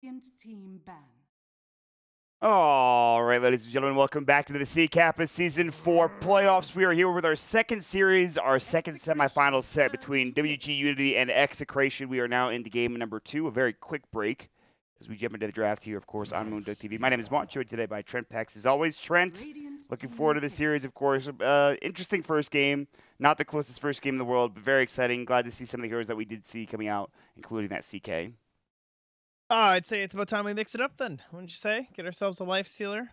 Team ban. All right, ladies and gentlemen, welcome back to the Kappa Season 4 playoffs. We are here with our second series, our second semifinal set between WG.Unity and Execration. We are now into game number 2, a very quick break as we jump into the draft here, of course, on moonducktv. My name is Mont, joined today by Trent Pex. As always, Trent, looking forward to the series, of course. Interesting first game, not the closest first game in the world, but very exciting. Glad to see some of the heroes that we did see coming out, including that CK. I'd say it's about time we mix it up then, wouldn't you say? Get ourselves a life stealer.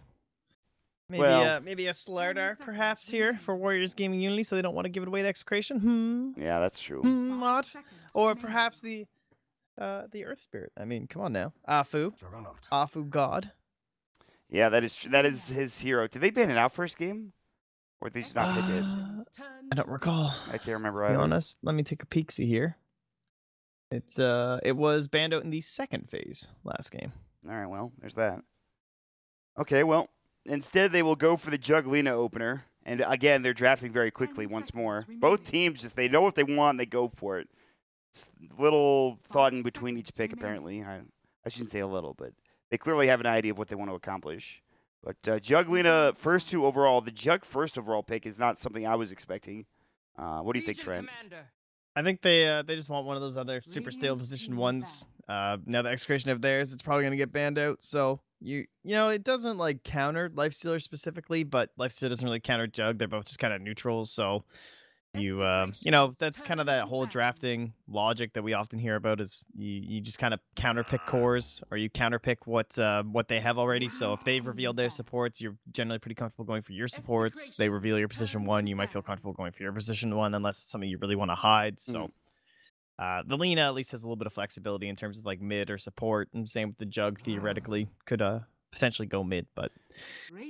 Maybe maybe a Slardar perhaps here for Warriors Gaming Unity, so they don't want to give it away to Execration. Yeah, that's true. Mod. Or perhaps the Earth Spirit. I mean, come on now. Afu God. Yeah, that is true. That is his hero. Did they ban it out first game? Or did they just not pick it? I don't recall. I can't remember To be either. honest, let me take a peek-see here. It was banned out in the second phase last game. All right, well, there's that. Okay, well, instead they will go for the Juglina opener. And again, they're drafting very quickly once more. Both teams just, they know what they want and they go for it. Just little thought in between each pick, apparently. I shouldn't say a little, but they clearly have an idea of what they want to accomplish. But Juglina, first two overall. The Jug first overall pick is not something I was expecting. What do you think, Trent? I think they just want one of those other super stale position ones. Now the Execration of theirs, it's probably gonna get banned out. So you know it doesn't like counter Lifestealer specifically, but Lifestealer doesn't really counter Jug. They're both just kind of neutrals. So you know that's kind of that whole drafting logic that we often hear about is you just kind of counter pick cores or you counter pick what they have already. So if they've revealed their supports, you're generally pretty comfortable going for your supports. They reveal your position 1, you might feel comfortable going for your position 1 unless it's something you really want to hide. So the Lina at least has a little bit of flexibility in terms of like mid or support, and same with the Jug theoretically could potentially go mid, but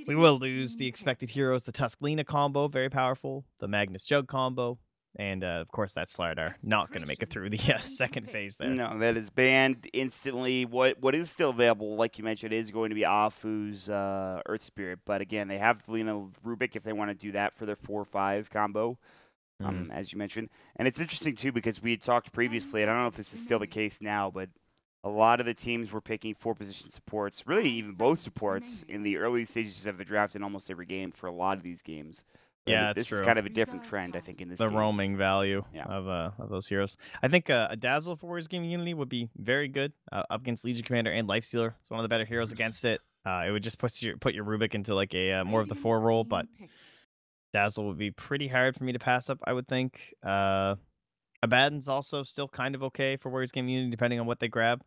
we will lose the expected heroes, the Tusk Lina combo, very powerful, the Magnus Jug combo, and of course that Slardar not going to make it through the second phase there. No, that is banned instantly. What is still available, like you mentioned, is going to be Afu's Earth Spirit, but again, they have Lina Rubik if they want to do that for their 4-5 combo, as you mentioned. And it's interesting too because we had talked previously, and I don't know if this is still the case now, but a lot of the teams were picking 4-position supports, really even both supports in the early stages of the draft in almost every game for a lot of these games. But yeah, this true. is kind of a different trend, I think, in this game. The roaming value of those heroes. I think a Dazzle for Warriors Gaming Unity would be very good up against Legion Commander and Lifestealer. It's one of the better heroes against it. It would just put your Rubik into like a more of the 4 role, but Dazzle would be pretty hard for me to pass up, I would think. Abaddon's also still kind of okay for Warriors Gaming Unity, depending on what they grab.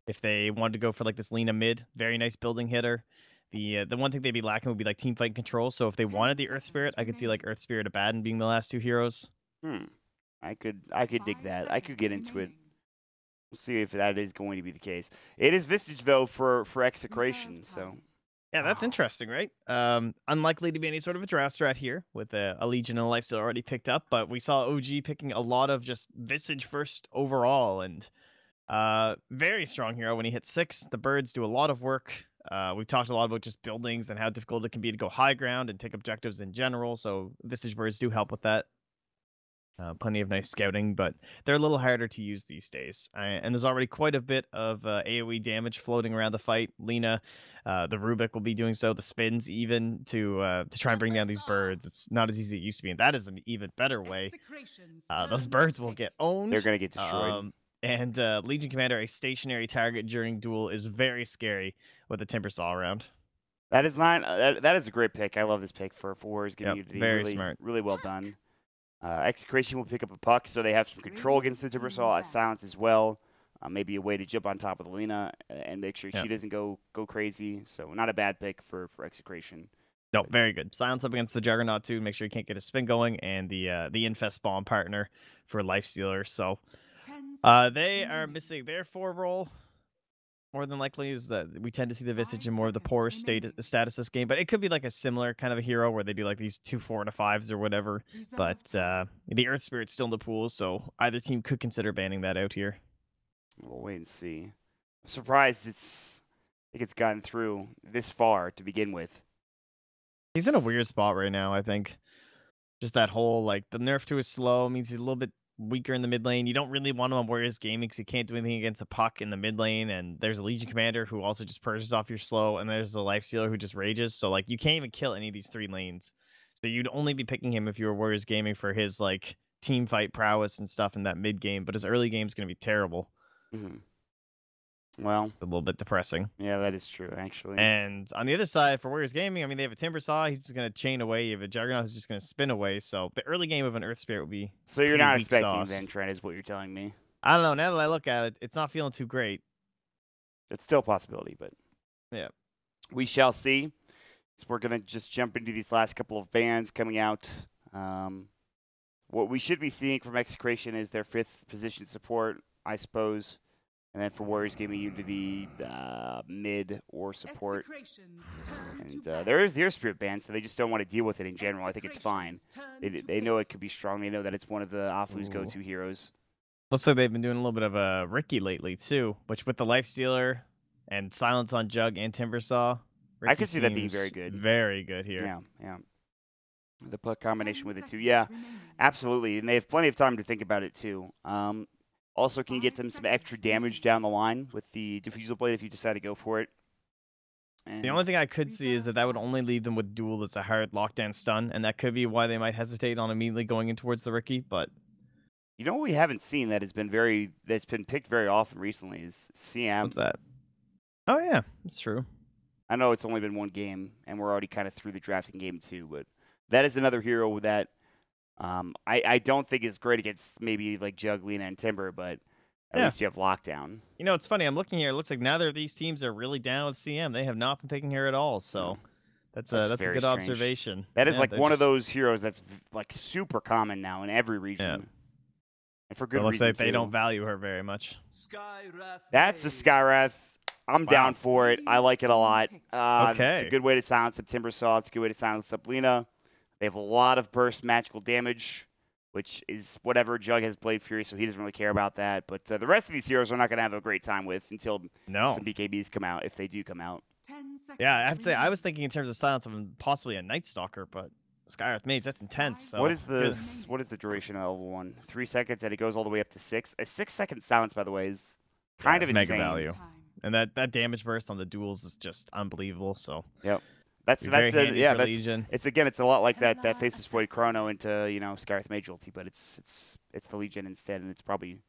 If they wanted to go for like this Lina mid, very nice building hitter. The one thing they'd be lacking would be like team fight control. So if they wanted the Earth Spirit, I could see like Earth Spirit Abaddon being the last 2 heroes. I could dig that. I could get into it. We'll see if that is going to be the case. It is Vistage though for Execration, so. Yeah, that's interesting, right? Unlikely to be any sort of a draft strat here with a Legion and a Lifesteal already picked up, but we saw OG picking a lot of just Visage first overall, and very strong hero when he hits 6. The birds do a lot of work. We've talked a lot about just buildings and how difficult it can be to go high ground and take objectives in general, so Visage birds do help with that. Plenty of nice scouting, but they're a little harder to use these days. And there's already quite a bit of AoE damage floating around the fight. Lina, the Rubik will be doing so, the spins even, to try and bring down these birds. It's not as easy as it used to be, and that is an even better way. Those birds will get owned. They're going to get destroyed. And Legion Commander, a stationary target during duel, is very scary with a Timber Saw around. That is not. That is a great pick. I love this pick for Warriors Gaming Unity. Very smart. Really well done. Execration will pick up a puck, so they have some control against the Timber Saw, silence as well. Maybe a way to jump on top of the Lina and make sure she doesn't go crazy. So not a bad pick for Execration. No, very good. Silence up against the Juggernaut too. Make sure you can't get a spin going, and the Infest Bomb partner for Lifestealer. So they are missing their 4 role. More than likely is that we tend to see the Visage in more of the poor status this game, but it could be like a similar kind of a hero where they do like these 2 4 and a 5s or whatever. But the Earth Spirit's still in the pool, so either team could consider banning that out here. We'll wait and see. I'm surprised I think it's gotten through this far to begin with. He's in a weird spot right now, I think. Just that whole like the nerf to his slow means he's a little bit weaker in the mid lane. You don't really want him on Warriors Gaming because he can't do anything against a puck in the mid lane. And there's a Legion Commander who also just purges off your slow. And there's a Life Stealer who just rages. So, like, you can't even kill any of these 3 lanes. So you'd only be picking him if you were Warriors Gaming for his, like, team fight prowess and stuff in that mid game. But his early game is going to be terrible. Mm-hmm. Well, a little bit depressing. Yeah, that is true, actually. And on the other side, for Warriors Gaming, I mean, they have a Timber Saw. He's just going to chain away. You have a Juggernaut who's just going to spin away. So the early game of an Earth Spirit would be So you're not weak expecting sauce. then, Trent, is what you're telling me. I don't know. Now that I look at it, it's not feeling too great. It's still a possibility, but yeah, we shall see. So we're going to just jump into these last couple of bands coming out. What we should be seeing from Execration is their 5th position support, I suppose. And then for Warriors Gaming Unity, mid or support. And there is the Earth Spirit ban, so they just don't want to deal with it in general. I think it's fine. They know it could be strong. They know that it's one of the Afu's go-to heroes. Looks like they've been doing a little bit of a Ricky lately, too, which with the Life Stealer and Silence on Jug and Timber Saw. I could see that being very good. Very good here. Yeah, yeah. The puck combination with it, too. Yeah, absolutely. And they have plenty of time to think about it, too. Also, can you get them some extra damage down the line with the Diffusal Blade if you decide to go for it? And the only thing I could see is that would only leave them with Duel as a hard lockdown stun, and that could be why they might hesitate on immediately going in towards the Ricky, but... You know what we haven't seen that's been picked very often recently is CM. What's that? Oh, yeah, that's true. I know it's only been 1 game, and we're already kind of through the drafting game, too, but that is another hero that... I don't think it's great against maybe like Jug, Lina, and Timber, but at least you have lockdown. You know, it's funny. I'm looking here. It looks like neither of these teams are really down with CM. They have not been picking her at all. So that's a good observation. That is like one of those heroes that's like super common now in every region. Yeah. And for good reason. It looks like they don't value her very much. That's a Skyref. I'm down for it. I like it a lot. It's a good way to silence up Timber Saw. It's a good way to silence up Lina. They have a lot of burst magical damage, which is whatever. Jug has Blade Fury, so he doesn't really care about that. But the rest of these heroes are not going to have a great time with until some BKBs come out, if they do come out. Yeah, I have to say, I was thinking in terms of silence of possibly a Night Stalker, but Skyref Mage, that's intense. So. What is the duration of level 1? 3 seconds, and it goes all the way up to 6. A 6-second silence, by the way, is kind of insane. Mega value. And that damage burst on the duels is just unbelievable. So yep. It's a lot like that Faceless Void Chrono into Skyref Mage ulti, but it's the Legion instead, and it's probably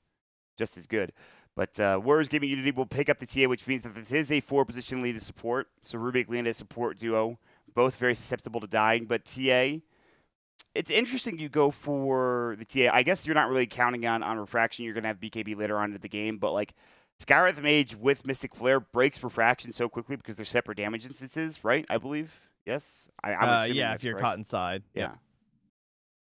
just as good. But Warriors Gaming Unity will pick up the TA, which means that this is a 4-position lead to support. So Rubik, Lina, support duo, both very susceptible to dying. But TA, it's interesting you go for the TA. I guess you're not really counting on refraction. You're gonna have BKB later on in the game, but like. Skyref Mage with Mystic Flare breaks refraction so quickly because they're separate damage instances, right? I believe. Yes? I'm assuming yeah, if you're caught inside. Yeah.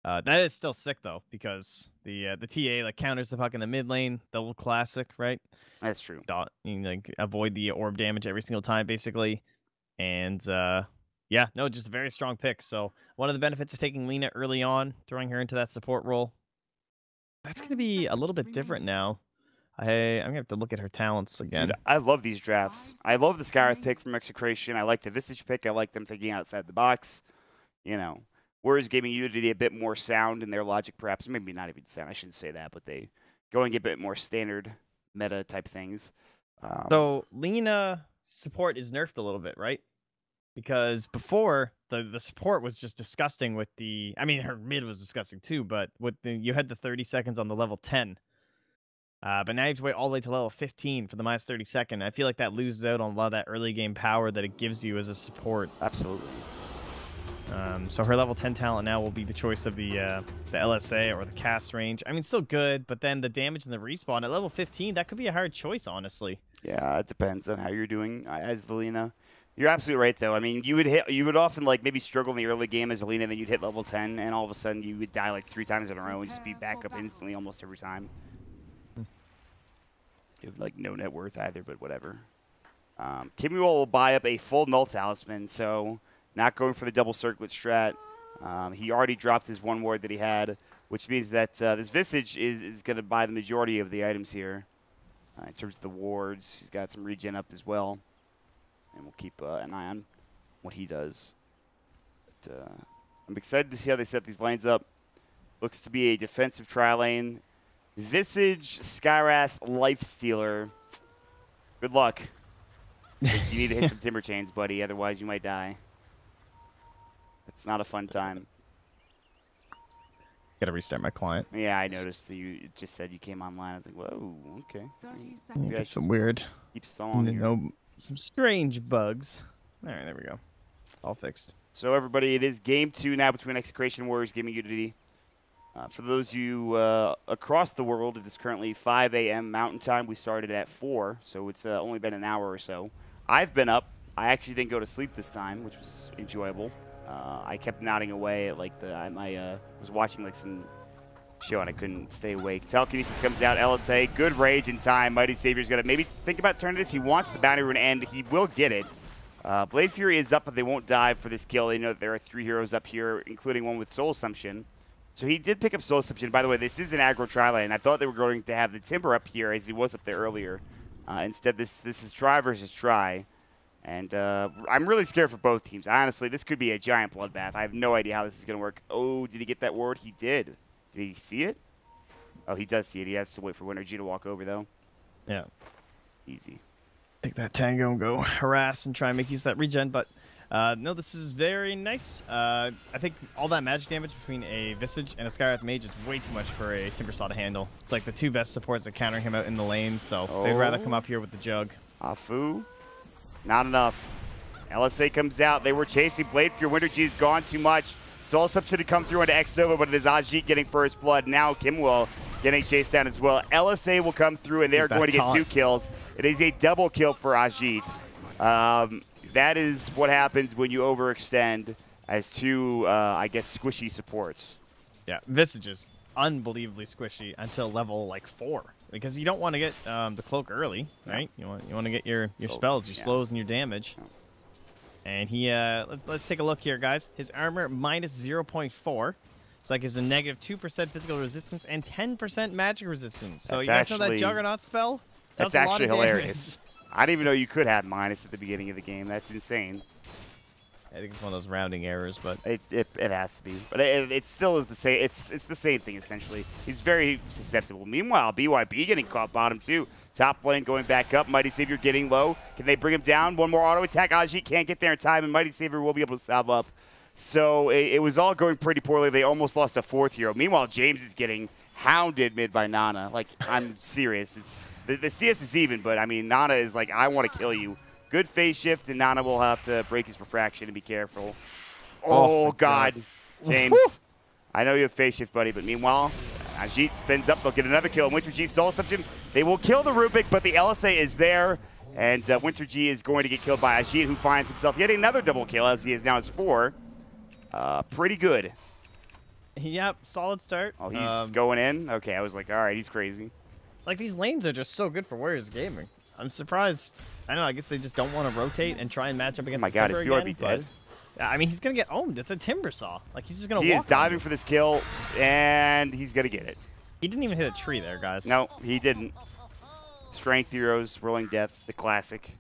That is still sick, though, because the TA like counters the puck in the mid lane. Double classic, right? That's true. You can, like, avoid the orb damage every single time, basically. And, yeah, no, just a very strong pick. So one of the benefits of taking Lina early on, throwing her into that support role, that's going to be a little bit different now. I'm going to have to look at her talents again. Dude, I love these drafts. I love the Skyref pick from Execration. I like the Visage pick. I like them thinking outside the box. Warriors Gaming Unity a bit more sound in their logic, perhaps. Maybe not even sound. I shouldn't say that, but they go and get a bit more standard meta type things. So Lina support is nerfed a little bit, right? Because before, the support was just disgusting with the... I mean, her mid was disgusting too, but you had the 30 seconds on the level 10. But now you have to wait all the way to level 15 for the minus 30 second. I feel like that loses out on a lot of that early game power that it gives you as a support. Absolutely. So her level 10 talent now will be the choice of the LSA or the cast range. I mean, still good, but then the damage and the respawn at level 15, that could be a hard choice, honestly. Yeah, it depends on how you're doing as the Lina. You're absolutely right, though. I mean, you would often like maybe struggle in the early game as a Lina, then you'd hit level 10, and all of a sudden you would die like 3 times in a row and just be back up instantly almost every time. You have like no net worth either, but whatever. Kimmy will buy up a full null talisman, so not going for the double circlet strat. He already dropped his 1 ward that he had, which means that this Visage is going to buy the majority of the items here. In terms of the wards, he's got some regen up as well. And we'll keep an eye on what he does. But, I'm excited to see how they set these lanes up. Looks to be a defensive tri lane. Visage, Skyrath, Lifestealer. Good luck. You need to hit some timber chains, buddy. Otherwise, you might die. It's not a fun time. Gotta restart my client. Yeah, I noticed that you just said you came online. I was like, whoa, okay. Got some weird. Keep stalling here. Some strange bugs. All right, there we go. All fixed. So, everybody, it is game 2 now between Execration Warriors Gaming Unity. For those of you across the world, it is currently 5 a.m. Mountain Time. We started at 4, so it's only been an hour or so. I've been up. I actually didn't go to sleep this time, which was enjoyable. I kept nodding away at like I was watching like some show and I couldn't stay awake. Telekinesis comes out. LSA, good rage in time. Mighty Savior's gonna maybe think about turning this. He wants the bounty rune and he will get it. Blade Fury is up, but they won't dive for this kill. They know that there are 3 heroes up here, including one with Soul Assumption. So he did pick up Soul Assumption. By the way, this is an aggro tri-lane. I thought they were going to have the Timber up here as he was up there earlier. Instead, this is try versus try. And I'm really scared for both teams. Honestly, this could be a giant bloodbath. I have no idea how this is going to work. Oh, did he get that ward? He did. Did he see it? Oh, he does see it. He has to wait for WinterG to walk over, though. Yeah. Easy. Take that tango and go harass and try and make use of that regen. But no, this is very nice. I think all that magic damage between a Visage and a Skyrath Mage is way too much for a Timbersaw to handle. It's like the 2 best supports that counter him out in the lane, so they'd rather come up here with the Jug. Afu. Not enough. LSA comes out. They were chasing Blade Fury. WinterG's gone too much. Soul Assumption to come through into X-Nova, but it is Ajit getting first blood. Now Kimwell getting chased down as well. LSA will come through, and they're going to get 2 kills. It is a double kill for Ajit. That is what happens when you overextend as 2, I guess, squishy supports. Yeah, Visage is unbelievably squishy until level like 4. Because you don't want to get the cloak early, right? You want to get your spells, your slows, and your damage. And he let's take a look here, guys. His armor minus 0.4, so that gives a negative 2% physical resistance and 10% magic resistance. So that's you guys know that Juggernaut spell? That's actually hilarious. I didn't even know you could have minus at the beginning of the game. That's insane. I think it's one of those rounding errors, but it has to be. But it still is the same. It's the same thing essentially. He's very susceptible. Meanwhile, BYB getting caught bottom too. Top lane going back up. Mighty Savior getting low. Can they bring him down? One more auto attack. Ajit can't get there in time, and Mighty Savior will be able to salve up. So it was all going pretty poorly. They almost lost a 4th hero. Meanwhile, James is getting hounded mid by Nana. Like, I'm serious. It's the CS is even, but I mean, Nana is like, I want to kill you. Good phase shift, and Nana will have to break his refraction and be careful. Oh, God. James. I know you have phase shift, buddy, but meanwhile, Ajit spins up. They'll get another kill. WinterG Soul Assumption. They will kill the Rubik, but the LSA is there, and WinterG is going to get killed by Ajit, who finds himself yet another double kill, as he is now his 4. Pretty good. Yep, solid start. Oh, he's going in? Okay, I was like, all right, he's crazy. Like, these lanes are just so good for Warriors Gaming. I'm surprised. I don't know, I guess they just don't want to rotate and try and match up against my God, is BRB dead? I mean, he's going to get owned. It's a Timbersaw. Like, he's just going to walk. He is diving for this kill, and he's going to get it. He didn't even hit a tree there, guys. No, he didn't. Strength Heroes, Rolling Death, the classic.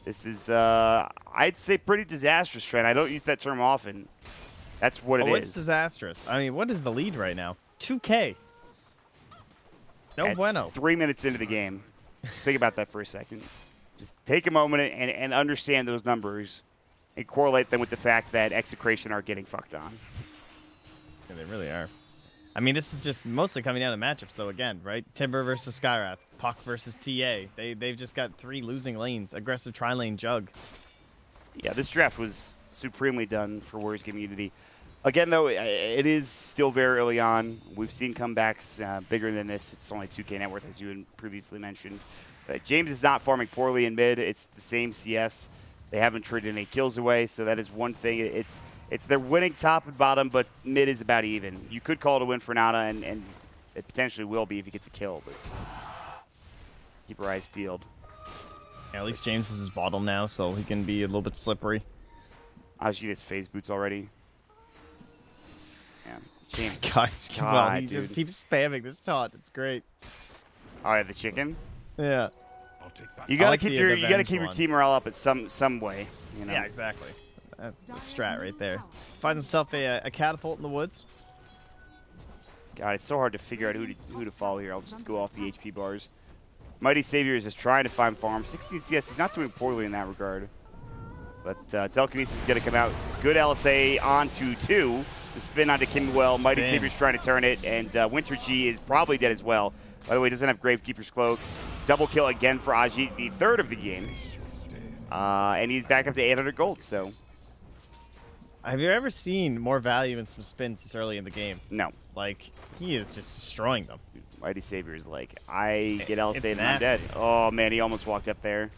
This is, I'd say, pretty disastrous, Trent. I don't use that term often. That's what it is. It's disastrous. I mean, what is the lead right now? 2K. No bueno. 3 minutes into the game. Just think about that for a second. Just take a moment and understand those numbers and correlate them with the fact that Execration are getting fucked on. Yeah, they really are. I mean, this is just mostly coming down to matchups, though, again, right? Timber versus Skyrath, Puck versus TA. They've just got 3 losing lanes. Aggressive tri-lane Jug. Yeah, this draft was supremely done for Warriors Gaming Unity. Again, though, it is still very early on. We've seen comebacks bigger than this. It's only 2K net worth, as you had previously mentioned. James is not farming poorly in mid. It's the same CS. They haven't traded any kills away, so that is one thing. It's they're winning top and bottom, but mid is about even. You could call it a win for Nana, and it potentially will be if he gets a kill, but keep your eyes peeled. Yeah, at least James is his bottom now, so he can be a little bit slippery. Ajit has phase boots already. Yeah, James. God, he just keeps spamming this taunt. It's great. All right, the chicken. Yeah. You gotta keep your team morale up at some way. You know? Yeah, exactly. That's the strat right there. Finds himself a catapult in the woods. God, it's so hard to figure out who to follow here. I'll just go off the HP bars. Mighty Savior is just trying to find farm. 16 CS, he's not doing poorly in that regard. But Telekinesis is going to come out. Good LSA onto 2. The spin onto Kimwell. Mighty Savior's trying to turn it, and Winter G is probably dead as well. By the way, doesn't have Gravekeeper's Cloak. Double kill again for Ajit, the 3rd of the game. And he's back up to 800 gold, so. Have you ever seen more value in some spins this early in the game? No. Like, he is just destroying them. Mighty Savior is like, I get LSA and I'm dead. Oh, man, he almost walked up there.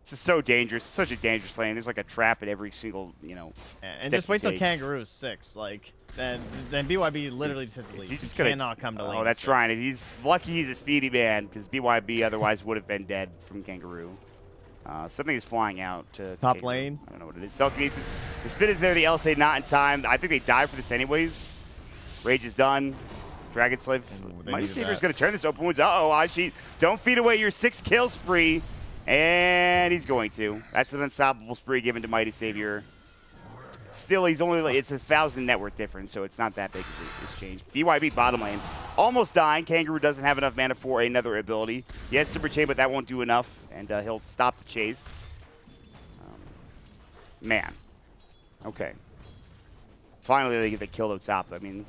This is so dangerous. It's such a dangerous lane. There's like a trap at every single, you know, and just wait till Kangaroo is 6. Like, then BYB literally just hits the lead. He just cannot come to lane. Oh, that's 6. right. He's lucky he's a speedy man, because BYB otherwise would have been dead from Kangaroo. Something is flying out to top Kangaroo. lane. I don't know what it is. Telekinesis. The spin is there. The LSA not in time. I think they die for this anyways. Rage is done. Dragon Slave. Mighty Savior is going to turn this open wounds. Uh-oh, Ashi. Don't feed away your 6-kill spree. And he's going to. That's an unstoppable spree given to Mighty Savior. Still, he's only like, it's a 1,000 net worth difference, so it's not that big of an exchange. BYB bottom lane. Almost dying. Kangaroo doesn't have enough mana for another ability. He has Super Chain, but that won't do enough, and he'll stop the chase. Man. Okay. Finally, they get the kill up top. I mean,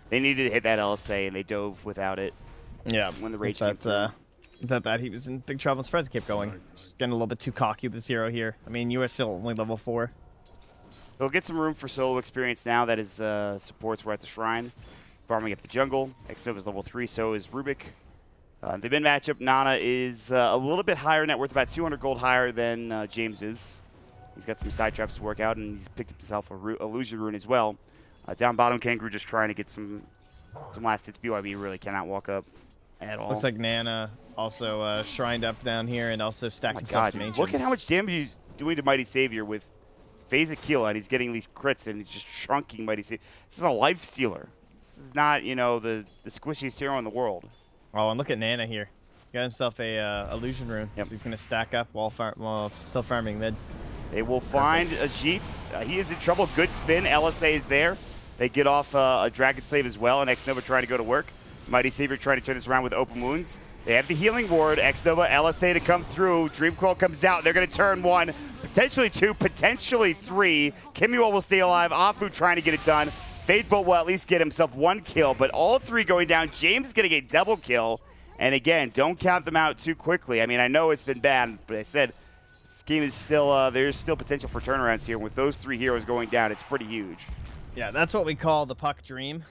they needed to hit that LSA, and they dove without it. Yeah. When the rage came through. That he was in big trouble. Spreads kept going. Just getting a little bit too cocky with this hero here. I mean, you are still only level 4. He'll get some room for solo experience now that his supports were at the shrine. Farming up the jungle. Xnova's level 3, so is Rubik. The mid matchup, Nana is a little bit higher net worth, about 200 gold higher than James is. He's got some side traps to work out, and he's picked up himself a illusion rune as well. Down bottom, Kangaroo just trying to get some last hits. BYB really cannot walk up at all. Looks like Nana also shrined up down here and also stacked himself some ancients. Look at how much damage he's doing to Mighty Savior with Phase of Kill, and he's getting these crits, and he's just shrunking Mighty Savior. This is a life stealer. This is not, you know, the squishiest hero in the world. Oh, and look at Nana here. Got himself a illusion rune, so he's going to stack up while still farming mid. They will find Ajit. He is in trouble. Good spin. LSA is there. They get off a Dragon Slave as well, and Xnova trying to go to work. Mighty Savior trying to turn this around with open wounds. They have the healing ward. Xnova, LSA to come through. Dreamcoil comes out. They're going to turn 1, potentially 2, potentially 3. Kimwell will stay alive. Afu trying to get it done. Fatebolt will at least get himself 1 kill, but all 3 going down. James is going to get double kill. And again, don't count them out too quickly. I mean, I know it's been bad, but I said this game is still, there's still potential for turnarounds here. With those 3 heroes going down, it's pretty huge. Yeah, that's what we call the puck dream.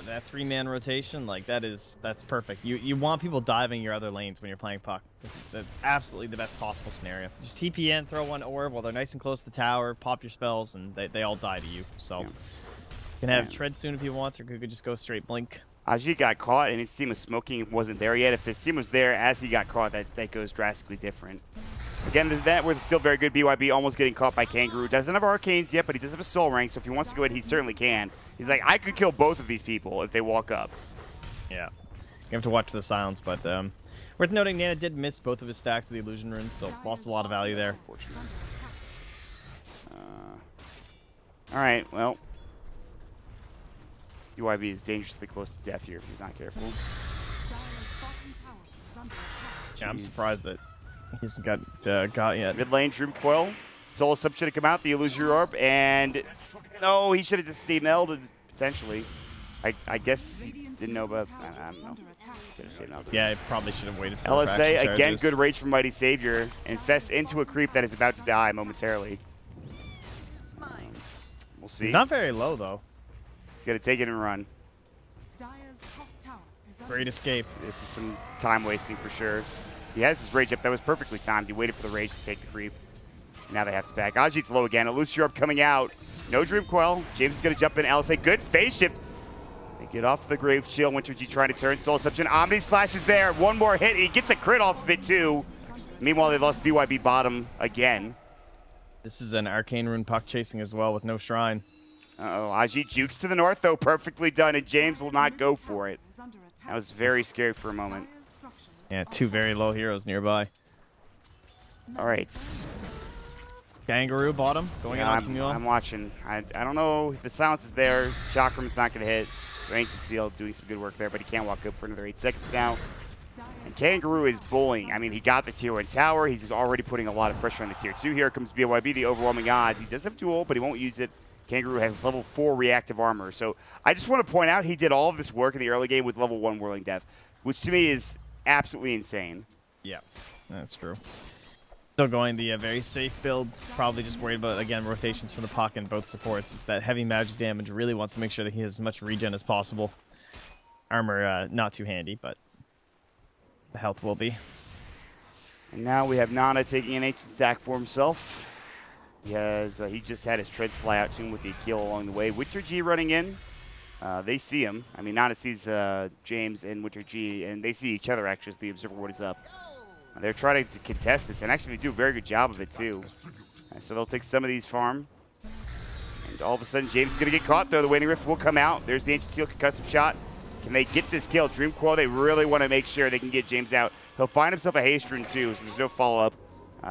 That 3-man rotation, like that's perfect. You want people diving your other lanes when you're playing puck. That's absolutely the best possible scenario. Just TP in, throw 1 orb while they're nice and close to the tower, pop your spells, and they all die to you. So you can have Tread soon if you want, or you could just go straight Blink. Ajit got caught, and his team was smoking. It wasn't there yet. If his team was there as he got caught, that goes drastically different. Again, that was still very good. BYB almost getting caught by Kangaroo. Doesn't have Arcanes yet, but he does have a Soul Ring, so if he wants to go ahead, he certainly can. He's like, I could kill both of these people if they walk up. Yeah. You have to watch the silence, but worth noting, Nana did miss both of his stacks of the illusion runes, so lost a lot of value there. Unfortunate. All right, well. BYB is dangerously close to death here if he's not careful. Yeah, I'm surprised that he hasn't got yet. Mid lane, Dreamcoil. Soul Sub should have come out, the Illusion Orb, and no, he should have just stayed melded, potentially. I guess he didn't know about, I don't know. Yeah, he probably should have waited for LSA, again, good rage from Mighty Savior. Infests into a creep that is about to die momentarily. We'll see. He's not very low, though. He's going to take it and run. Great escape. This is some time wasting for sure. He has his rage up. That was perfectly timed. He waited for the rage to take the creep. Now they have to back. Ajit's low again. Illusion Orb coming out. No Dreamcoil. James is going to jump in. LSA, good phase shift. They get off the Grave Shield. Winter G trying to turn. Soul Assumption. Omni Slash is there. 1 more hit. He gets a crit off of it too. Meanwhile, they lost BYB bottom again. This is an Arcane Rune puck chasing as well with no Shrine. Uh-oh. Ajit jukes to the north, though. Perfectly done, and James will not go for it. That was very scary for a moment. Yeah, 2 very low heroes nearby. All right. Kangaroo bottom going in on Camille. I'm watching. I don't know if the silence is there. Chakram's not going to hit. So Ancient Seal doing some good work there, but he can't walk up for another 8 seconds now. And Kangaroo is bullying. I mean, he got the tier 1 tower. He's already putting a lot of pressure on the tier 2. Here comes BYB, the overwhelming odds. He does have duel, but he won't use it. Kangaroo has level 4 reactive armor. So I just want to point out he did all of this work in the early game with level 1 Whirling Death, which to me is absolutely insane. Yeah, that's true. Still going the very safe build. Probably just worried about, again, rotations from the puck and both supports. It's that heavy magic damage. Really wants to make sure that he has as much regen as possible. Armor, not too handy, but the health will be. And now we have Nana taking an ancient stack for himself. He has he just had his treads fly out to him with the kill along the way. Winter G running in. They see him. I mean, Nana sees James and Winter G, and they see each other actually as the observer what is up. They're trying to contest this, and actually they do a very good job of it too. So they'll take some of these farm. And all of a sudden, James is going to get caught, though. The Waning Rift will come out. There's the Ancient Steel concussive shot. Can they get this kill? Dream Coil, they really want to make sure they can get James out. He'll find himself a haste rune too, so there's no follow-up.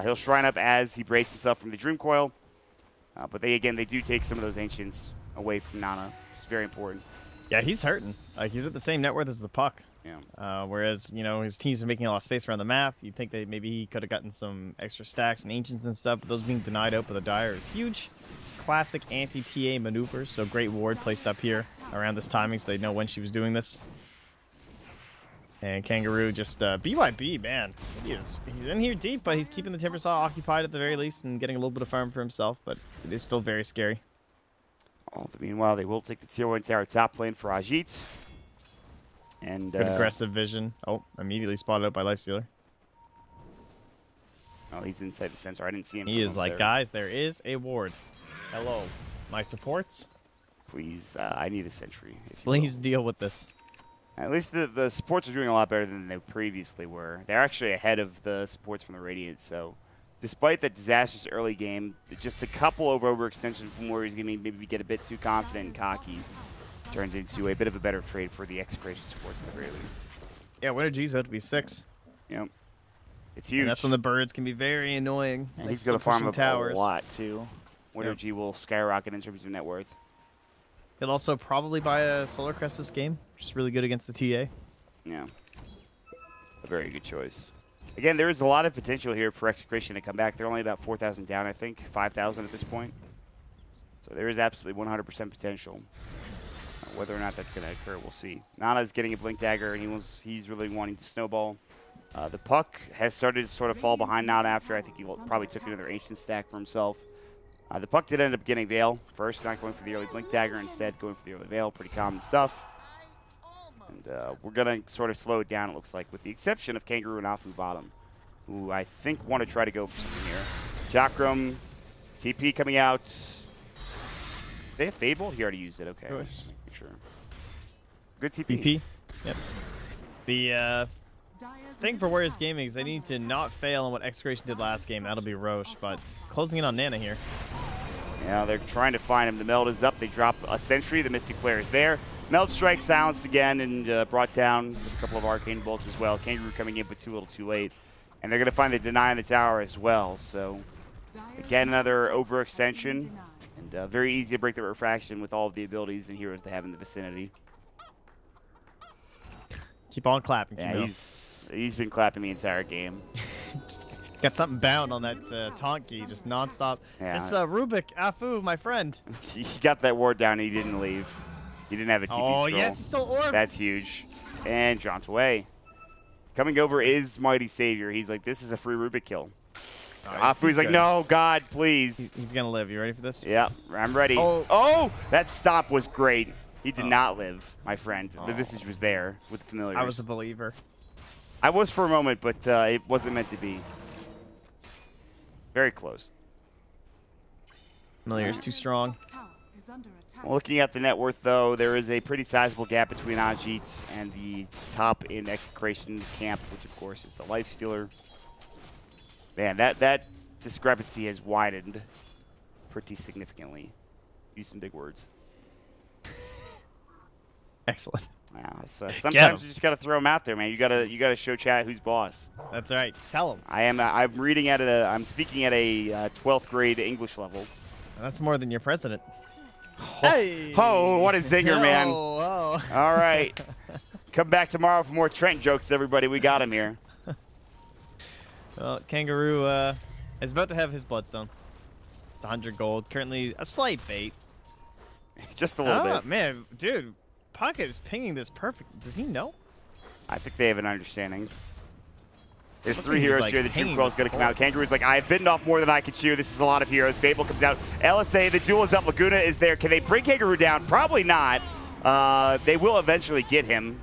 He'll shrine up as he breaks himself from the Dream Coil. But they do take some of those Ancients away from Nana. It's very important. Yeah, he's hurting. Like, he's at the same net worth as the puck. Yeah. Whereas, you know, his teams are making a lot of space around the map. You'd think that maybe he could have gotten some extra stacks and Ancients and stuff, but those being denied out by the Dire is huge. Classic anti-TA maneuvers, so great ward placed up here around this timing so they know when she was doing this. And Kangaroo just, BYB, man. He's in here deep, but he's keeping the Timbersaw occupied at the very least and getting a little bit of farm for himself, but it is still very scary. Meanwhile, they will take the tier 1 tower top lane for Ajit. And good aggressive vision. Oh, immediately spotted out by Lifestealer. Oh, he's inside the sensor. I didn't see him. He is like, there. Guys, there is a ward. Hello, my supports. Please, I need a sentry. Please deal with this. At least the supports are doing a lot better than they previously were. They're actually ahead of the supports from the Radiant, so despite the disastrous early game, just a couple of overextensions from where he's going to maybe get a bit too confident and cocky turns into a bit of a better trade for the Execration supports at the very least. Yeah, Winter G's about to be 6. Yep. It's huge. And that's when the birds can be very annoying. And he's going to farm up a lot, too. Winter G will skyrocket in terms of net worth. He'll also probably buy a Solar Crest this game, which is really good against the TA. Yeah. A very good choice. Again, there is a lot of potential here for Execration to come back. They're only about 4,000 down, I think. 5,000 at this point. So there is absolutely 100% potential. Whether or not that's going to occur, we'll see. Nana's getting a Blink Dagger, and he's really wanting to snowball. The puck has started to sort of fall behind Nana after. I think he probably took another Ancient stack for himself. The puck did end up getting Veil first, not going for the early Blink Dagger, instead going for the early Veil. Pretty common stuff. And we're going to sort of slow it down, it looks like, with the exception of Kangaroo and Afu bottom, who I think want to try to go for something here. Chakram, TP coming out. They have Fable? He already used it, okay. Sure. Good TP. TP, yep. The thing for Warriors Gaming is they need to not fail on what Execration did last game. That'll be Roche, but closing in on Nana here. Yeah, they're trying to find him. The Meld is up. They drop a Sentry. The Mystic Flare is there. Meld Strike silenced again and brought down with a couple of Arcane Bolts as well. Kangaroo coming in, but too little too late. And they're going to find the Deny on the tower as well. So, again, another overextension. And very easy to break the refraction with all of the abilities and heroes they have in the vicinity. Keep on clapping. Yeah, he's been clapping the entire game. Got something bound on that taunt key, just nonstop. Yeah. It's Rubik, Afu, my friend. He got that ward down and he didn't leave. He didn't have a TP scroll. Yes, he stole orb. That's huge. And dropped away. Coming over is Mighty Savior. He's like, this is a free Rubik kill. Afu's like, no, God, please. He's going to live. You ready for this? Yeah, I'm ready. Oh, that stop was great. He did not live, my friend. The Visage was there with the Familiars. I was a believer. I was for a moment, but it wasn't meant to be. Very close. Familiar's too strong. Well, looking at the net worth, though, there is a pretty sizable gap between Ajit and the top in Execration's camp, which, of course, is the Lifestealer. Man, that discrepancy has widened pretty significantly. Use some big words. Excellent. Yeah, so sometimes you just gotta throw them out there, man. You gotta show chat who's boss. That's right. Tell them. I'm reading at I'm speaking at a 12th grade English level. That's more than your president. Hey! Oh, what a zinger, man! Oh. All right, come back tomorrow for more Trent jokes, everybody. We got him here. Well, Kangaroo is about to have his bloodstone. 100 gold. Currently a slight bait. Just a little bit. Man, dude. Pocket is pinging this perfect. Does he know? I think they have an understanding. There's 3 heroes here. The Jim Quill's going to come out. Kangaroo's like, I've bitten off more than I can chew. This is a lot of heroes. Fable comes out. LSA, the duel is up. Laguna is there. Can they bring Kangaroo down? Probably not. They will eventually get him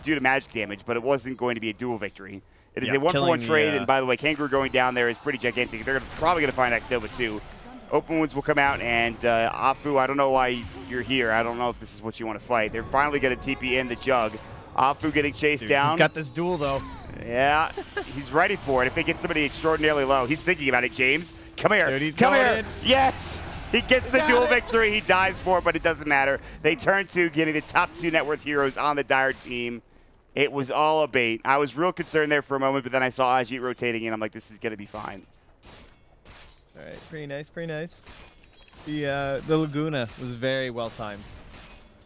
due to magic damage, but it wasn't going to be a duel victory. It is a 1-for-1 trade, and by the way, Kangaroo going down there is pretty gigantic. They're probably going to find X-Nova too. Open Wounds will come out, and Afu, I don't know why you're here. I don't know if this is what you want to fight. They're finally going to TP in the Jug. Afu getting chased down. He's got this duel, though. Yeah, he's ready for it. If they get somebody extraordinarily low, he's thinking about it, James. Come here. Dude, Come here. Yes! He gets the duel victory. He dies for it, but it doesn't matter. They turn to getting the top 2 net worth heroes on the Dire team. It was all a bait. I was real concerned there for a moment, but then I saw Ajit rotating in. I'm like, this is going to be fine. All right, pretty nice, pretty nice. The Laguna was very well timed,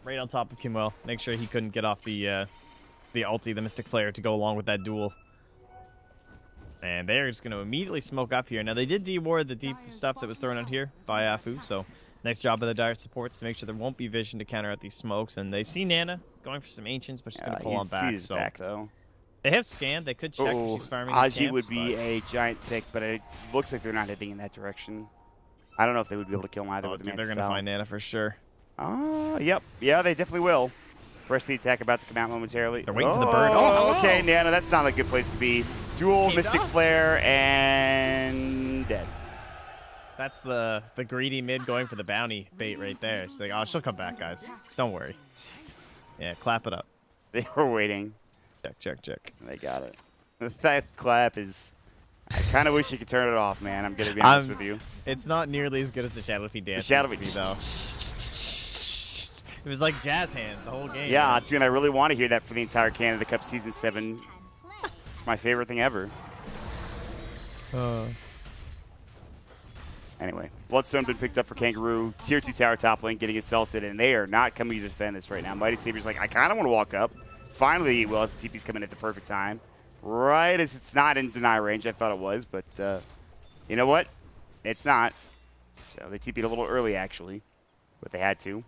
right on top of Kimwell. Make sure he couldn't get off the ulti, the Mystic Flare, to go along with that duel. And they're just going to immediately smoke up here. Now they did deward the deep stuff that was thrown out here by Afu, so nice job of the Dire supports to make sure there won't be vision to counter out these smokes. And they see Nana going for some Ancients, but she's going to pull on back. He's back though. They have scanned. They could check if she's farming. Ajit would be a giant pick, but it looks like they're not heading in that direction. I don't know if they would be able to kill him either with the They're going to find Nana for sure. Yep. Yeah, they definitely will. Press the attack about to come out momentarily. They're waiting for the bird. Oh, okay, Nana, that's not a good place to be. Duel, Mystic Flare, and dead. That's the greedy mid going for the bounty bait right there. She's like, oh, she'll come back, guys. Don't worry. Jesus. Yeah, clap it up. They were waiting. Check. They got it. That clap is... I kind of wish you could turn it off, man. I'm going to be honest with you. It's not nearly as good as the Shadow Feet dance. The Shadow Feet, though. It was like jazz hands the whole game. Yeah, dude, I really want to hear that for the entire Canada Cup Season 7. It's my favorite thing ever. Anyway, Bloodstone been picked up for Kangaroo. Tier 2 tower top lane getting assaulted, and they are not coming to defend this right now. Mighty Savior's like, I kind of want to walk up. Finally, he will, as the TP's coming at the perfect time. Right as it's not in deny range. I thought it was, but you know what? It's not. So they TP'd a little early, actually, but they had to.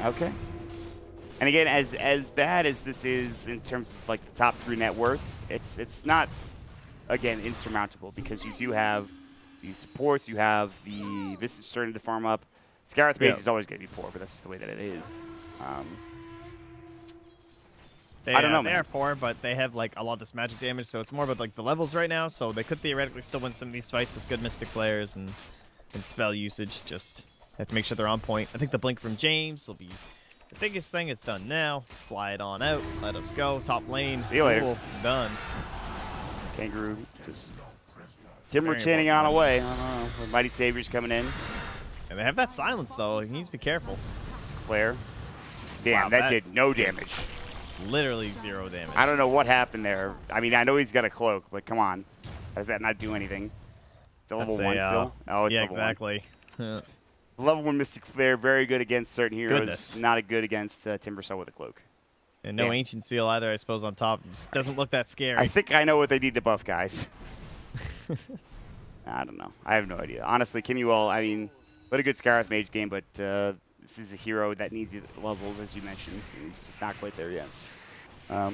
Okay. And again, as bad as this is in terms of like the top 3 net worth, it's not, again, insurmountable because you do have these supports, you have the Visage starting to farm up. Scarith Mage is always going to be poor, but that's just the way that it is. I don't know, man. They are poor, but they have like a lot of this magic damage, so it's more about like the levels right now. So they could theoretically still win some of these fights with good Mystic Flares and spell usage. Just have to make sure they're on point. I think the blink from James will be the biggest thing. It's done now. Fly it on out. Let us go. Top lane. See you later. Done. Kangaroo just Timber chanting on away. I don't know. The Mighty Savior's coming in. And they have that silence though. He needs to be careful. Flare. Damn, wow, that did no damage. Literally 0 damage. I don't know what happened there. I mean, I know he's got a cloak, but come on. How does that not do anything? It's a level 1 still? Oh, it's yeah, level exactly. 1. Level 1 Mystic Flare, very good against certain heroes. Goodness. Not good against Timbersaw with a cloak. And no Ancient Seal either, I suppose, on top. It just doesn't look that scary. I think I know what they need to buff, guys. I don't know. I have no idea. Honestly, Kimuel, I mean, what a good Scarith Mage game, but this is a hero that needs levels, as you mentioned. It's just not quite there yet. TA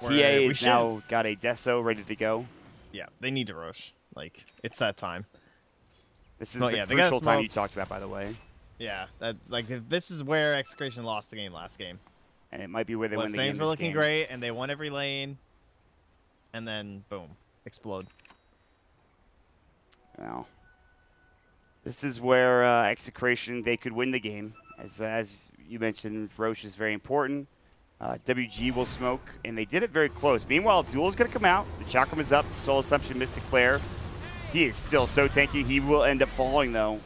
is now got a Deso ready to go. Yeah, they need to rush. Like, it's that time. This is the crucial time you talked about, by the way. Yeah, this is where Execration lost the game last game. And it might be where they win the game. Things were looking great, and they won every lane. And then, boom, explode. Well, this is where Execration, they could win the game. As you mentioned, Roche is very important. WG will smoke, and they did it very close. Meanwhile, Duel's going to come out. The Chakram is up. Soul Assumption, Mystic Flare. He is still so tanky. He will end up falling, though.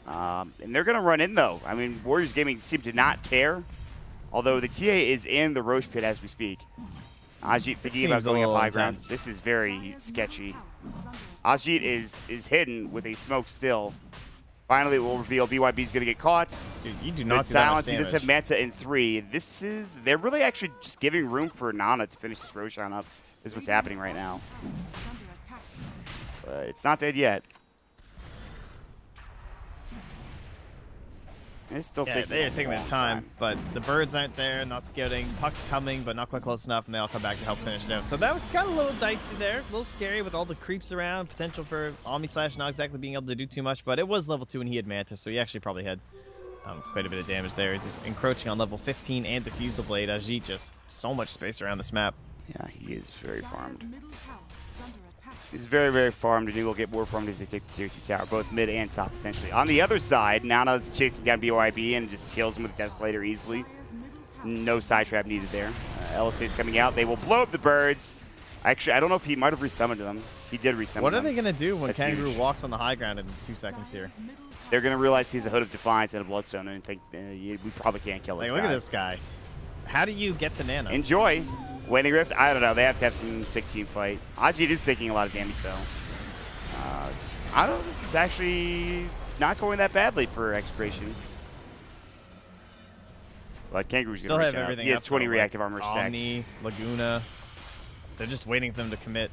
And they're going to run in, though. I mean, Warriors Gaming seem to not care, although the TA is in the Roche pit as we speak. Ajit thinking about going up high ground. This is very sketchy. Ajit is hidden with a smoke still. Finally, it will reveal BYB's going to get caught. Dude, you do not silence. He does have Manta in 3. They're really actually just giving room for Nana to finish this Roshan up. This is what's happening right now. But it's not dead yet. It's still taking their time, but the birds aren't there, not scouting. Puck's coming, but not quite close enough, and they all come back to help finish it out. So that was kind of a little dicey there, a little scary with all the creeps around, potential for Omni Slash not exactly being able to do too much, but it was level 2 and he had Manta, so he actually probably had quite a bit of damage there. He's just encroaching on level 15 and Diffusal Blade. Ajit just so much space around this map. Yeah, he is very farmed. He's very, very farmed, and he will get more farmed as they take the tier 2 tower, both mid and top potentially. On the other side, Nana's chasing down BYB and just kills him with Desolator easily. No side trap needed there. LSA is coming out. They will blow up the birds. Actually, I don't know if he might have resummoned them. He did resummon them. What are they going to do when Kangaroo walks on the high ground in 2 seconds here? They're going to realize he's a Hood of Defiance and a Bloodstone and think we probably can't kill this guy. Look at this guy. How do you get to Nana? Enjoy. Waning Rift, I don't know. They have to have some sick team fight. Ajit is taking a lot of damage, though. I don't know. This is actually not going that badly for Execration. But Kangaroo's going to reach out. He has 20 reactive armor stacks. Omni, Laguna. They're just waiting for them to commit.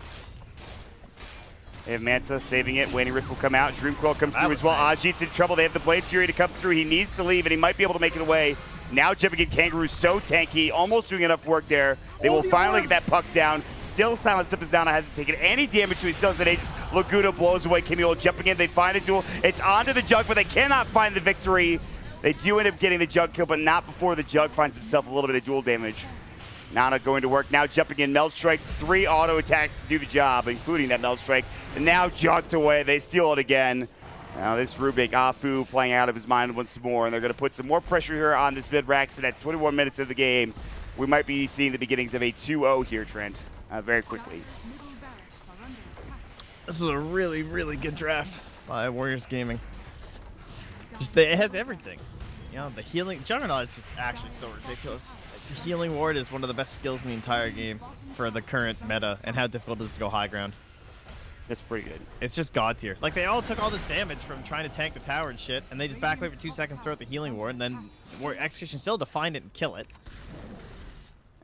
They have Manta saving it. Waning Rift will come out. Dreamcoil comes through as well. Ajit's in trouble. They have the Blade Fury to come through. He needs to leave, and he might be able to make it away. Now jumping in Kangaroo, so tanky, almost doing enough work there. They will finally get that puck down. Still Silence Up is down. Hasn't taken any damage to his stuns. That Aegis Laguna blows away Kimil. Jumping in, they find the duel. It's onto the Jug, but they cannot find the victory. They do end up getting the Jug kill, but not before the Jug finds himself a little bit of duel damage. Nana going to work now, jumping in. Melt Strike, 3 auto attacks to do the job, including that Melt Strike. And now jugged away. They steal it again. Now this Rubik, Afu playing out of his mind once more, and they're going to put some more pressure here on this mid-Rax, and at 21 minutes of the game, we might be seeing the beginnings of a 2-0 here, Trent, very quickly. This was a really, really good draft by Warriors Gaming. It has everything. You know, the healing, Juggernaut is just actually so ridiculous. The healing ward is one of the best skills in the entire game for the current meta, and how difficult it is to go high ground. That's pretty good. It's just god tier. Like, they all took all this damage from trying to tank the tower and shit, and they just back away for 2 seconds, throw out the healing ward, and then Execution still to find it and kill it.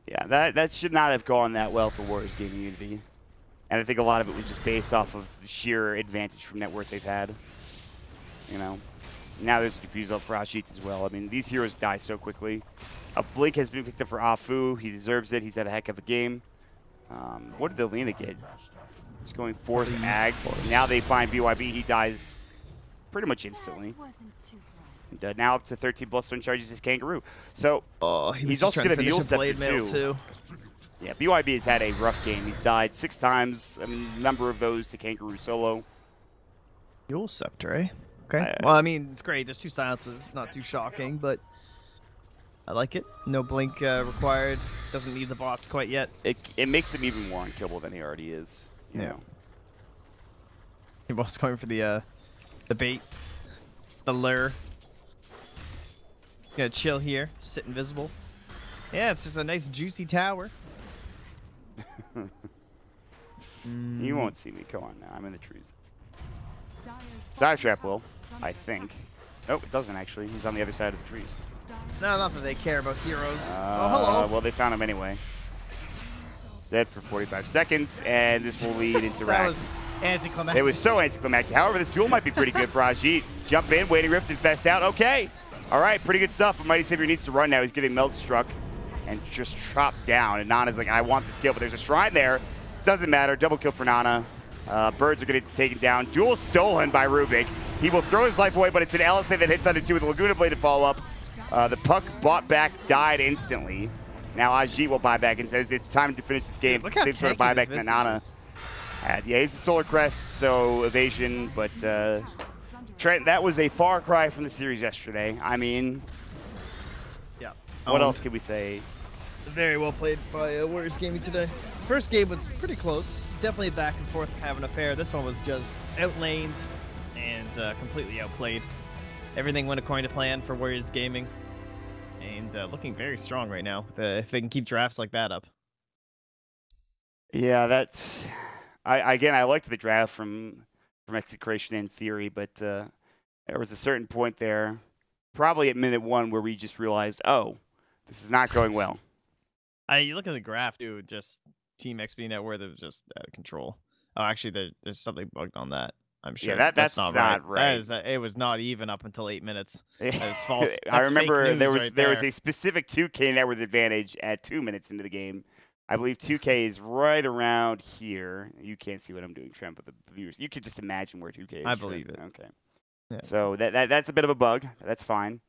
Yeah, that should not have gone that well for Warriors Gaming Unity. And I think a lot of it was just based off of sheer advantage from net worth they've had. You know, now there's a diffuse up for Ashit as well. I mean, these heroes die so quickly. A Blink has been picked up for Afu. He deserves it. He's had a heck of a game. What did the Lena get? He's going Force Ags. Now they find BYB. He dies pretty much instantly. And, now up to 13 Bloodstone charges is Kangaroo. So he's also going to Dual Scepter too. Yeah, BYB has had a rough game. He's died 6 times, a number of those to Kangaroo solo. Dual Scepter, eh? Okay. Well, I mean, it's great. There's 2 silences. It's not too shocking, but I like it. No blink required. Doesn't need the bots quite yet. It makes him even more unkillable than he already is. You know. He was going for the bait, the lure. Gonna chill here, sit invisible. Yeah, it's just a nice juicy tower. You won't see me. Come on now, I'm in the trees. Side trap will, I think. Nope, it doesn't actually. He's on the other side of the trees. No, not that they care about heroes. Oh, hello. Well, they found him anyway. Dead for 45 seconds, and this will lead into Rax. That was anticlimactic. It was so anticlimactic. However, this duel might be pretty good for Ajit. Jump in, Waning Rift, infest out. Okay. All right, pretty good stuff. But Mighty Savior needs to run now. He's getting Melt Struck and just chopped down. And Nana's like, I want this kill, but there's a shrine there. Doesn't matter. Double kill for Nana. Birds are getting taken down. Duel stolen by Rubik. He will throw his life away, but it's an LSA that hits onto 2 with a Laguna Blade to follow up. The puck bought back, died instantly. Now Ajit will buy back and says it's time to finish this game. Dude, same sort of buyback that Nana had. Yeah, he's a Solar Crest, so evasion, but Trent, that was a far cry from the series yesterday. I mean, yeah. What else can we say? Very well played by Warriors Gaming today. First game was pretty close. Definitely back and forth having an affair. This one was just outlaned and completely outplayed. Everything went according to plan for Warriors Gaming, and looking very strong right now. If they can keep drafts like that up. Yeah, that's. I liked the draft from Execration in theory, but there was a certain point there, probably at minute 1, where we just realized, oh, this is not going well. You look at the graph, dude. Just Team XP net worth, it was just out of control. Oh, actually, there's something bugged on that. I'm sure. Yeah, that's not right. It was not even up until 8 minutes. That is false. I remember there was a specific 2K net worth advantage at 2 minutes into the game. I believe 2K is right around here. You can't see what I'm doing, Trent, but the viewers, you could just imagine where 2K is. I believe it. Okay. Yeah. So that's a bit of a bug. That's fine.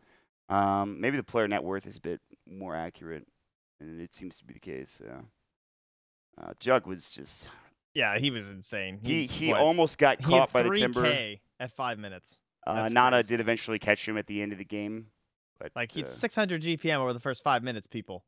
Maybe the player net worth is a bit more accurate, and it seems to be the case. Jug was just. Yeah, he was insane. He almost got caught by the timber. 3K at 5 minutes. Nana did eventually catch him at the end of the game. But, like, he had 600 GPM over the first 5 minutes, people.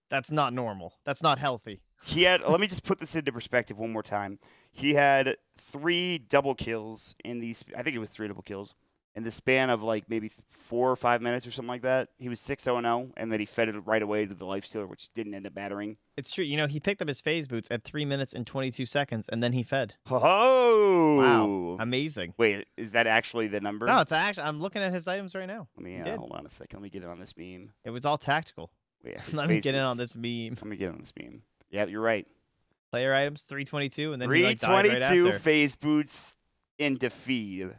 That's not normal. That's not healthy. He had. Let me just put this into perspective one more time. He had 3 double kills in these. I think it was 3 double kills in the span of like maybe 4 or 5 minutes or something like that. He was 6-0-0, and then he fed it right away to the lifestealer, which didn't end up mattering. It's true. You know, he picked up his phase boots at 3 minutes and 22 seconds, and then he fed. Oh! Wow. Amazing. Wait, is that actually the number? No, it's actually. I'm looking at his items right now. Let me hold on a second. Let me get it on this meme. It was all tactical. Wait, Let me get in on this meme. Let me get on this meme. Yeah, you're right. Player items 322, and then 322 he, like, died right after. phase boots into feed.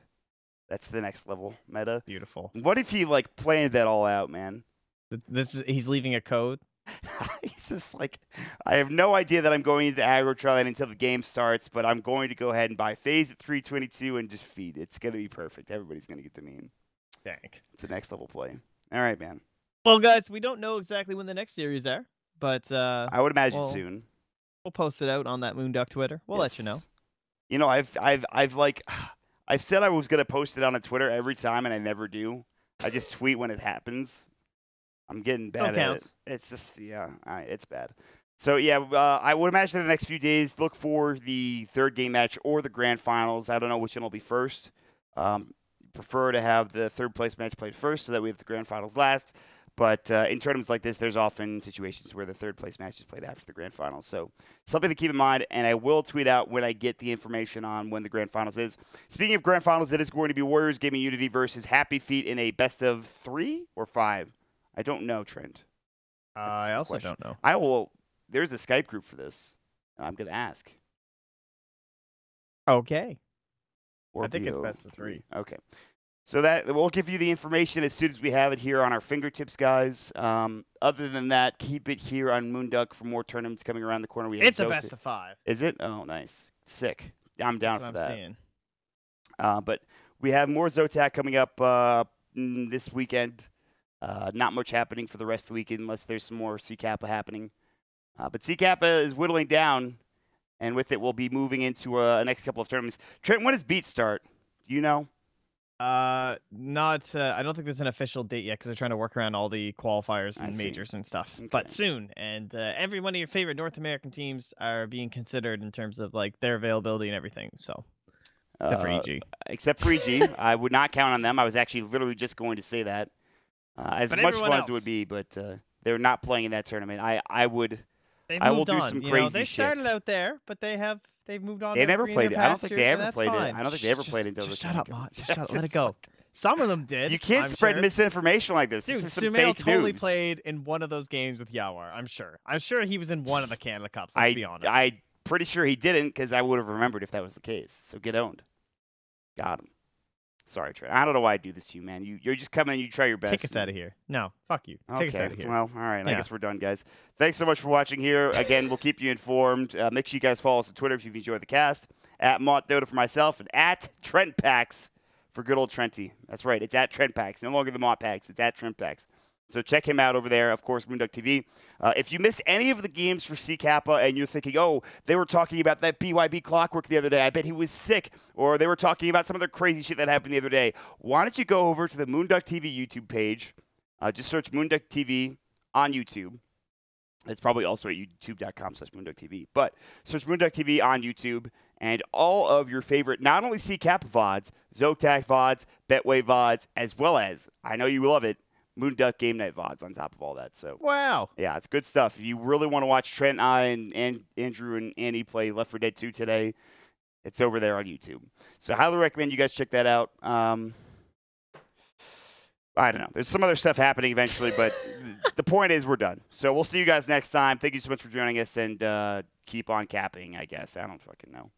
That's the next level meta. Beautiful. What if he like planned that all out, man? He's leaving a code. He's just like, I have no idea that I'm going into aggro trial until the game starts, but I'm going to go ahead and buy phase at 322 and just feed. It's going to be perfect. Everybody's going to get the meme. Dang. It's a next level play. All right, man. Well, guys, we don't know exactly when the next series are, but I would imagine soon. We'll post it out on that Moonduck Twitter. We'll let you know. You know, I've said I was gonna post it on a Twitter every time, and I never do. I just tweet when it happens. I'm getting bad at it. It's just it's bad. So yeah, I would imagine in the next few days, look for the 3rd game match or the grand finals. I don't know which one will be first. Prefer to have the 3rd place match played first, so that we have the grand finals last. But in tournaments like this, there's often situations where the 3rd place match is played after the grand finals. So something to keep in mind, and I will tweet out when I get the information on when the grand finals is. Speaking of grand finals, it is going to be Warriors Gaming.Unity versus Happy Feet in a best of 3 or 5. I don't know, Trent. I also don't know. I will. There's a Skype group for this, and I'm going to ask. Okay. Or I think it's best of 3. Okay. So that we'll give you the information as soon as we have it here on our fingertips, guys. Other than that, keep it here on Moonduck for more tournaments coming around the corner. It's a best of 5. Is it? Oh, nice. Sick. I'm down for that. Seeing. But we have more Zotac coming up this weekend. Not much happening for the rest of the weekend unless there's some more C Kappa happening. But C Kappa is whittling down, and with it, we'll be moving into a next couple of tournaments. Trent, when does Beat start? Do you know? Not. I don't think there's an official date yet because they're trying to work around all the qualifiers and majors and stuff. Okay. But soon, and every one of your favorite North American teams are being considered in terms of like their availability and everything. So, except for EG. Except for EG, I would not count on them. I was actually literally just going to say that. As much fun as it would be, but they're not playing in that tournament. I would. I will do some crazy shit. They started out there, but they've moved on. They never played it. I don't think they ever played it. I don't think they ever played it until the shut up, Mott. Shut up. Let it go. Some of them did. You can't spread misinformation like this. Dude, this is some Sumail fake totally news. played in one of those games with Yawar. I'm sure. I'm sure he was in one of the Canada Cups. Let's be honest. I'm pretty sure he didn't because I would have remembered if that was the case. So get owned. Got him. Sorry, Trent. I don't know why I do this to you, man. You're just coming and you try your best. Take us out of here. No, fuck you. Take us out of here. Well, all right. Yeah. I guess we're done, guys. Thanks so much for watching here. Again, we'll keep you informed. Make sure you guys follow us on Twitter if you've enjoyed the cast. At montdota for myself and at TrentPax for good old Trenty. That's right. It's at TrentPax. No longer the Montpax. It's at TrentPax. So check him out over there, of course, moonducktv. If you missed any of the games for C Kappa and you're thinking, oh, they were talking about that BYB clockwork the other day, I bet he was sick, or they were talking about some of the crazy shit that happened the other day, why don't you go over to the moonducktv YouTube page, just search moonducktv on YouTube, It's probably also at youtube.com/moonducktv. But search moonducktv on YouTube, and all of your favorite, not only Kappa VODs, Zotac VODs, Betway VODs, as well as, I know you love it, Moonduck Game Night VODs on top of all that. So Wow. yeah, it's good stuff. If you really want to watch Trent and I and Andrew and Andy play Left 4 Dead 2 today, it's over there on YouTube. So highly recommend you guys check that out. I don't know. There's some other stuff happening eventually, but the point is we're done. So we'll see you guys next time. Thank you so much for joining us, and keep on capping, I guess. I don't fucking know.